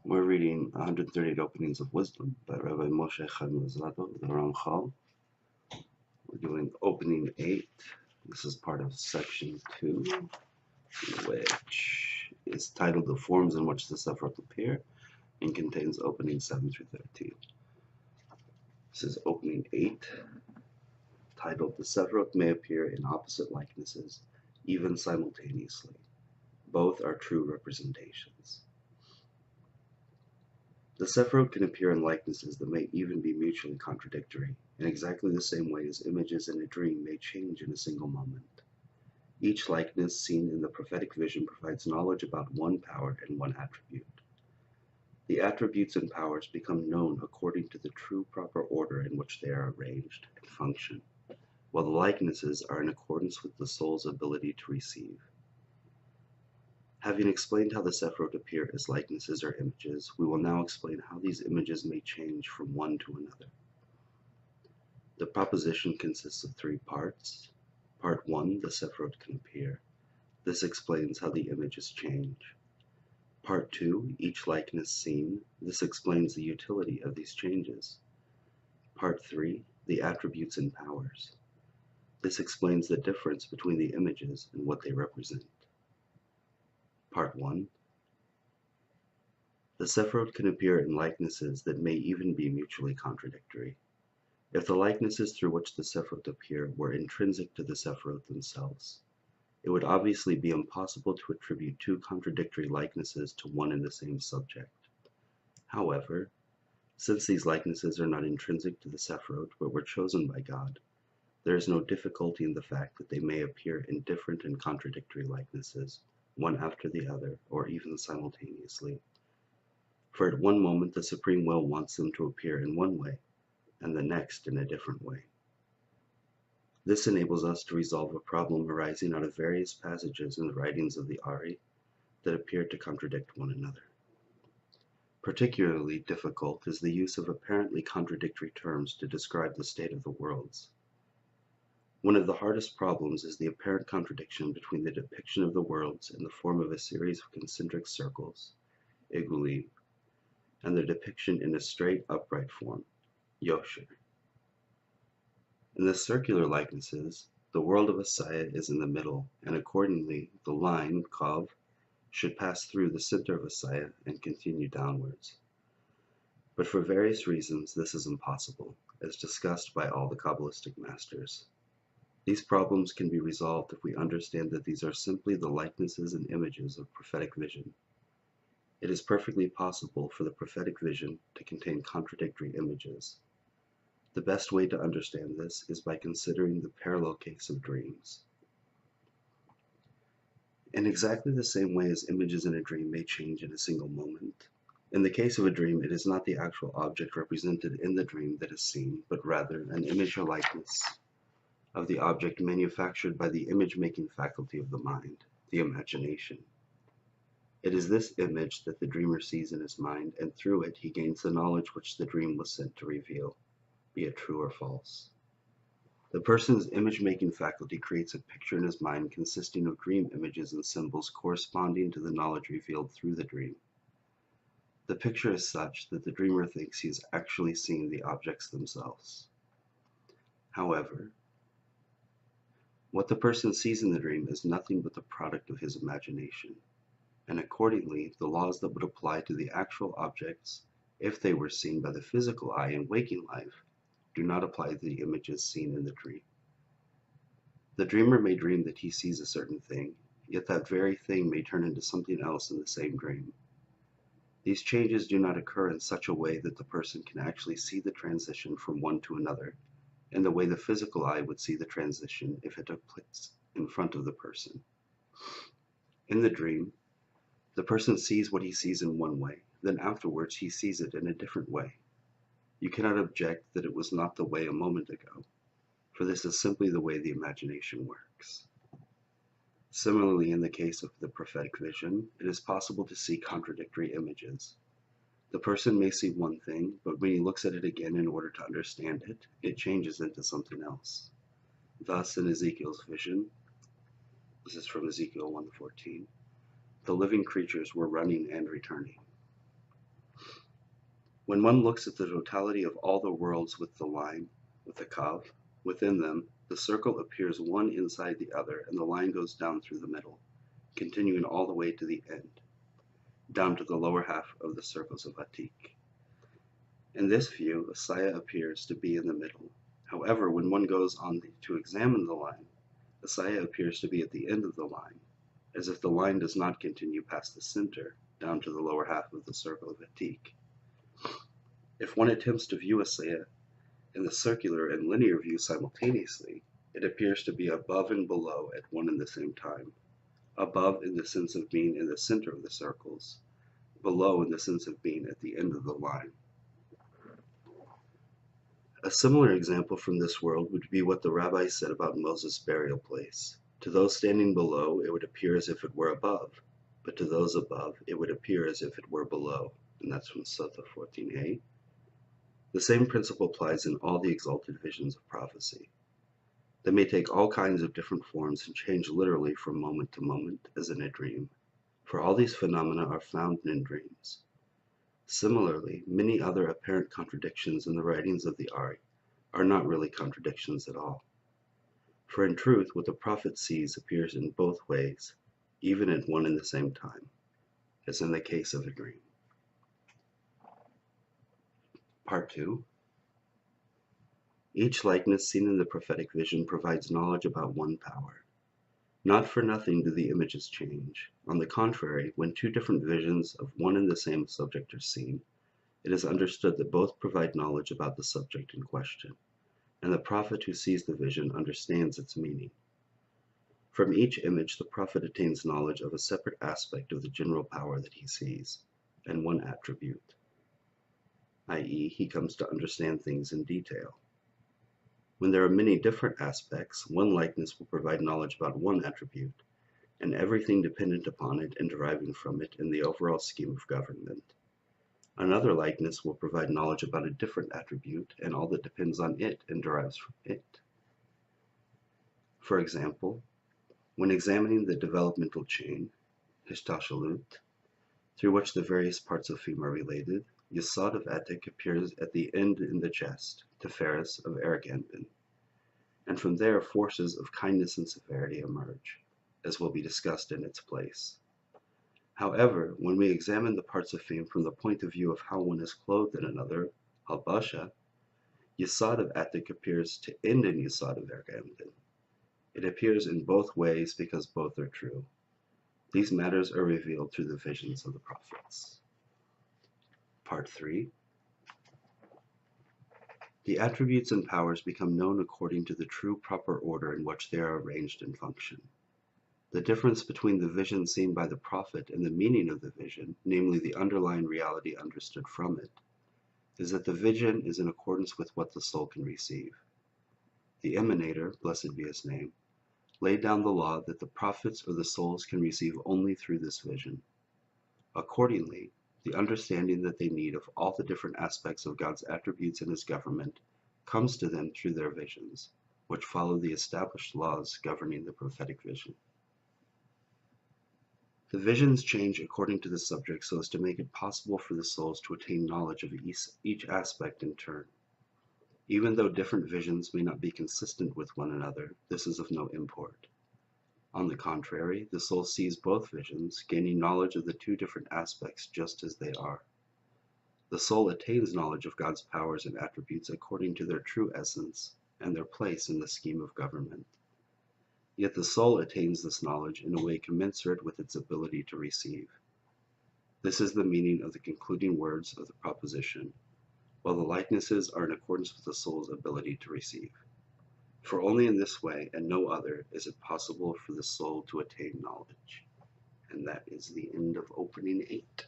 We're reading 138 Openings of Wisdom by Rabbi Moshe Chaim Luzzatto, the Ramchal. We're doing opening 8. This is part of section 2, which is titled The Forms in Which the Sephirot Appear and contains openings 7 through 13. This is opening 8, titled The Sephirot May Appear in Opposite Likenesses, even simultaneously. Both are true representations. The Sephirot can appear in likenesses that may even be mutually contradictory, in exactly the same way as images in a dream may change in a single moment. Each likeness seen in the prophetic vision provides knowledge about one power and one attribute. The attributes and powers become known according to the true proper order in which they are arranged and function, while the likenesses are in accordance with the soul's ability to receive. Having explained how the Sephirot appear as likenesses or images, we will now explain how these images may change from one to another. The proposition consists of 3 parts. Part 1, the Sephirot can appear. This explains how the images change. Part 2, each likeness seen. This explains the utility of these changes. Part 3, the attributes and powers. This explains the difference between the images and what they represent. Part 1. The Sephirot can appear in likenesses that may even be mutually contradictory. If the likenesses through which the Sephirot appear were intrinsic to the Sephirot themselves, it would obviously be impossible to attribute 2 contradictory likenesses to one and the same subject. However, since these likenesses are not intrinsic to the Sephirot but were chosen by God, there is no difficulty in the fact that they may appear in different and contradictory likenesses, one after the other, or even simultaneously. For at one moment the Supreme Will wants them to appear in one way, and the next in a different way. This enables us to resolve a problem arising out of various passages in the writings of the Ari that appear to contradict one another. Particularly difficult is the use of apparently contradictory terms to describe the state of the worlds. One of the hardest problems is the apparent contradiction between the depiction of the worlds in the form of a series of concentric circles, igulim, and their depiction in a straight upright form, yosher. In the circular likenesses, the world of Asaya is in the middle, and accordingly the line, Kav, should pass through the center of Asaya and continue downwards. But for various reasons this is impossible, as discussed by all the Kabbalistic masters. These problems can be resolved if we understand that these are simply the likenesses and images of prophetic vision. It is perfectly possible for the prophetic vision to contain contradictory images. The best way to understand this is by considering the parallel case of dreams. In exactly the same way as images in a dream may change in a single moment, in the case of a dream it is not the actual object represented in the dream that is seen, but rather an image or likeness of the object manufactured by the image-making faculty of the mind, the imagination. It is this image that the dreamer sees in his mind, and through it he gains the knowledge which the dream was sent to reveal, be it true or false. The person's image-making faculty creates a picture in his mind consisting of dream images and symbols corresponding to the knowledge revealed through the dream. The picture is such that the dreamer thinks he is actually seeing the objects themselves. However, what the person sees in the dream is nothing but the product of his imagination, and accordingly the laws that would apply to the actual objects, if they were seen by the physical eye in waking life, do not apply to the images seen in the dream. The dreamer may dream that he sees a certain thing, yet that very thing may turn into something else in the same dream. These changes do not occur in such a way that the person can actually see the transition from one to another, in the way the physical eye would see the transition if it took place in front of the person. In the dream, the person sees what he sees in one way, then afterwards he sees it in a different way. You cannot object that it was not the way a moment ago, for this is simply the way the imagination works. Similarly, in the case of the prophetic vision, it is possible to see contradictory images. The person may see one thing, but when he looks at it again in order to understand it, it changes into something else. Thus, in Ezekiel's vision, this is from Ezekiel 1:14, the living creatures were running and returning. When one looks at the totality of all the worlds with the line, with the kav, within them, the circle appears one inside the other, and the line goes down through the middle, continuing all the way to the end, down to the lower half of the circles of Atik. In this view, Asaya appears to be in the middle. However, when one goes on to examine the line, Asaya appears to be at the end of the line, as if the line does not continue past the center, down to the lower half of the circle of Atik. If one attempts to view Asaya in the circular and linear view simultaneously, it appears to be above and below at one and the same time. Above in the sense of being in the center of the circles, below in the sense of being at the end of the line. A similar example from this world would be what the rabbis said about Moses' burial place. To those standing below, it would appear as if it were above, but to those above, it would appear as if it were below. And that's from Sutta 14a. The same principle applies in all the exalted visions of prophecy. They may take all kinds of different forms and change literally from moment to moment, as in a dream, for all these phenomena are found in dreams. Similarly, many other apparent contradictions in the writings of the Ari are not really contradictions at all. For in truth, what the prophet sees appears in both ways, even at one and the same time, as in the case of a dream. Part 2. Each likeness seen in the prophetic vision provides knowledge about one power. Not for nothing do the images change. On the contrary, when two different visions of one and the same subject are seen, it is understood that both provide knowledge about the subject in question, and the prophet who sees the vision understands its meaning. From each image, the prophet attains knowledge of a separate aspect of the general power that he sees, and one attribute, i.e., he comes to understand things in detail. When there are many different aspects, one likeness will provide knowledge about one attribute, and everything dependent upon it and deriving from it in the overall scheme of government. Another likeness will provide knowledge about a different attribute and all that depends on it and derives from it. For example, when examining the developmental chain, Hishtashalut, through which the various parts of Fim are related, Yesod of Atik appears at the end in the chest, Tiferes of Eric Anpin, and from there forces of kindness and severity emerge, as will be discussed in its place. However, when we examine the parts of Fim from the point of view of how one is clothed in another, Halbasha, Yesod of Atik appears to end in Yesod of Eric Anpin. It appears in both ways because both are true. These matters are revealed through the visions of the prophets. Part 3. The attributes and powers become known according to the true proper order in which they are arranged and function. The difference between the vision seen by the prophet and the meaning of the vision, namely the underlying reality understood from it, is that the vision is in accordance with what the soul can receive. The Emanator, blessed be his name, laid down the law that the prophets or the souls can receive only through this vision. Accordingly, the understanding that they need of all the different aspects of God's attributes and his government comes to them through their visions, which follow the established laws governing the prophetic vision. The visions change according to the subject so as to make it possible for the souls to attain knowledge of each aspect in turn. Even though different visions may not be consistent with one another, this is of no import. On the contrary, the soul sees both visions, gaining knowledge of the two different aspects just as they are. The soul attains knowledge of God's powers and attributes according to their true essence and their place in the scheme of government. Yet the soul attains this knowledge in a way commensurate with its ability to receive. This is the meaning of the concluding words of the proposition, while the likenesses are in accordance with the soul's ability to receive. For only in this way, and no other, is it possible for the soul to attain knowledge. And that is the end of opening 8.